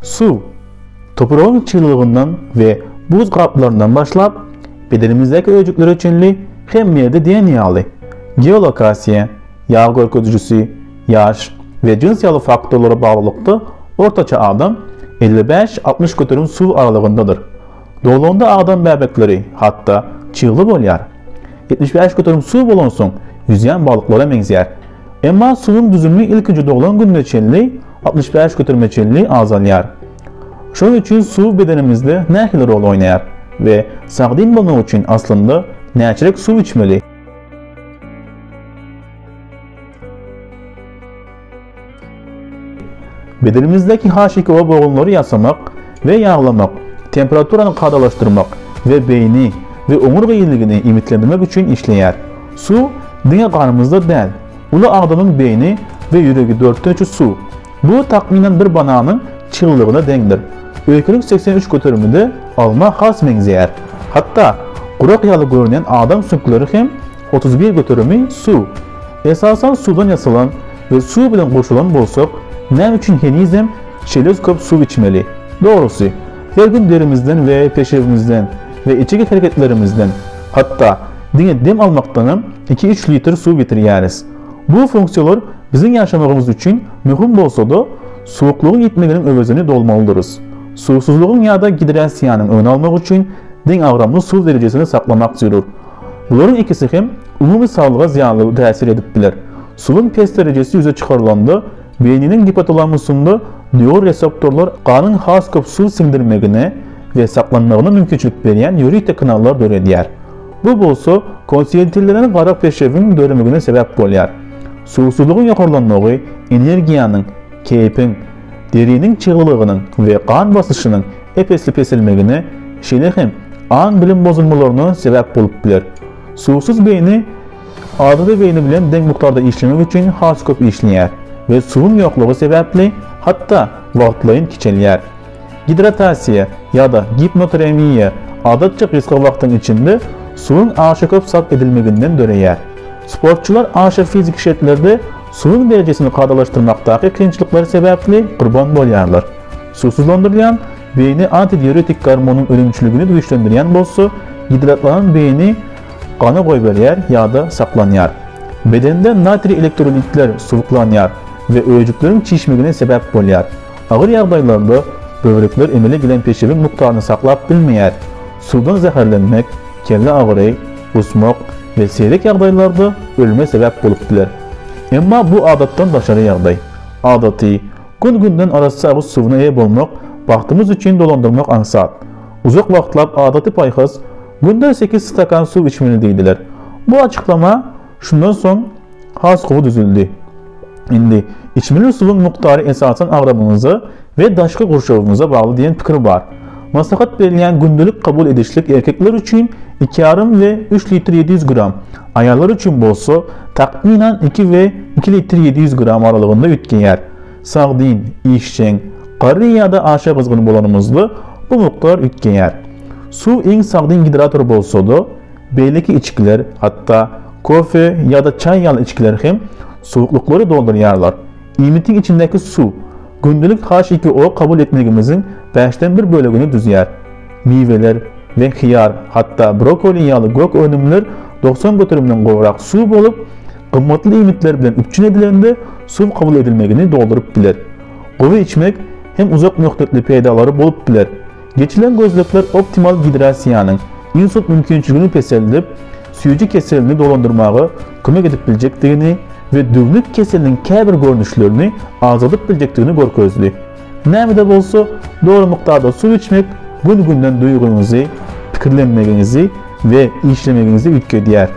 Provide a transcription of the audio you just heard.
Su, toprağın çığlığından ve buz kaplarından başlap, bedenimizdeki öcükler içinli hem miyade DNA'lı, geolokasiya, yağ korkutucusu, yaş ve cinsiyel faktörlere bağlılıkta ortaça adam 55-60 götürüm su aralığındadır. Doğulunda adam bebekleri hatta çığlı bolyar. 75 götürüm su bulunsun yüzyen balıklara benzer. Ama suyun düzümlü ilk önce doğulan gün meçelli 65 götürüm meçelli azalyar. Şunun için su bedenimizde nehir rol oynayar ve sağdin bulunmak için aslında nehirek su içmeli. Bedenimizdeki H2O boğumları yasamak ve yağlamak, temperaturanı kadalaştırmak ve beyni ve omurga iyiliğini imitlendirmek için işleyer. Su, dünya kanımızda değil. Ulu adamın beyni ve yüreği 4'ten 3'ü su. Bu takminen bir bananın çığlığına dengidir. Öykünün 83 götürümü de alma has benzeyer. Hatta kurak yağlı görünen adam sümkleri hem 31 götürümü su. Esasen sudan yasalan ve su bilen koşulan bolsak, ne için henizm çelöz köp su içmeli. Doğrusu, her gün derimizden ve peşevimizden ve içecek hareketlerimizden, hatta dine dem almaktan 2-3 litre su bitiriyeriz. Bu fonksiyonlar bizim yaşamamız için mühim olsa da soğukluğun gitmelerinin övezini dolmalıdırız. Susuzluğun ya da gidrasiyanın ön almak için den avramlı su derecesini saklamak zürür. Bunların ikisi hem umumi sağlığa ziyanlı tesir edip bilir. Suyun pes derecesi yüze çıkarılanda beyninin hipotalamusunda nöroreseptorlar kanın has köp su sindirmegine ve saklanmağına mümkünçülük veren yürüyte kanallar dörediyer. Bu bolsa konsiyentillerin qarak peşevin döremegine sebep bolyar. Susuzluğun yukarılanmağı, energiyanın, keyfin, derinin çığlığının ve kan basışının epesli pesilmegine şeyler hem an bilim bozulmalarına sebep bolup bilir. Susuz beyni adalı beyni bilen denk miktarda işlemek için has köp işleyer ve suyun yokluğu sebeple hatta vaktlayın kiçeliyer. Hidratasiya ya da hipnotermiya adatça riskli vaktin içinde suyun aşı köp sarf edilmeginden döreyer. Sportçular aşı fizik şartlarda suyun derecesini kadalaştırmaktaki kıyınçılıkları sebeple kurban bolyarlar. Susuzlandırılan beyni antidiüretik hormonun ölümcülüğünü güçlendiren bolsa hidratlanan beyni kanı koyberyer ya da saklanıyar. Bedende natri elektrolitler soğuklanıyar ve öğücüklerin çişmegine sebep bolyar. Ağır yağdaylarda böbrekler emele gelen peşevin miktarını saklap bilmeyer. Sudan zehirlenmek, kelle ağrı, kusmak ve seyrek yağdaylarda ölüme sebep bolup bilir. Ama bu adattan daşarı yağday. Adatı, gün-günden arası ağız suyuna eye bolmak, vaktimiz için dolandırmak ansat. Uzak vaxtlap adatı payhız, günde 8 stakan su içmeli deydiler. Bu açıklama şundan son has kovu düzüldü. Şimdi içmeli suyun miktarı esasen ağrımınıza ve daşkı kurşavınıza bağlı diyen fikir var. Maslahat verilen gündelik kabul edişlik erkekler için 2 yarım ve 3 litre 700 gram, ayarlar için bolsa takminen 2 ve 2 litre 700 gram aralığında ütkeyer. Sağdin, işçen, qarı ya da aşağı kızgın bulanımızda bu miktar ütkeyer. Su en sağdin hidratör bolsa da belki içkiler hatta kofe ya da çay yalı içkiler hem soğuklukları dolduruyarlar. İmitin içindeki su, gündelik H2O kabul etmegimizin 5'ten 1 bölümünü düzyer. Meyveler ve hiyar hatta brokoli yalı gök önümler 90 götürümden kovarak su bolup kımmatlı imitler bilen üpçün edilende su kabul edilmegini doldurup bilir. Kovu içmek hem uzak mühdetli peydaları bolup bilir. Geçilen gözlükler optimal hidrasiyanın insult mümkünçülüğünü peselidip suyucu kesilini dolandırmağı kömek edip bilecektiğini ve dövlük kesilinin kəbir görünüşlerini azadıp bilecektiğini görközlü. Nämede bolsa doğru miktarda su içmek gün-günden duygunuzu, fikirlenmeginizi ve işlemeginizi ütkediyer.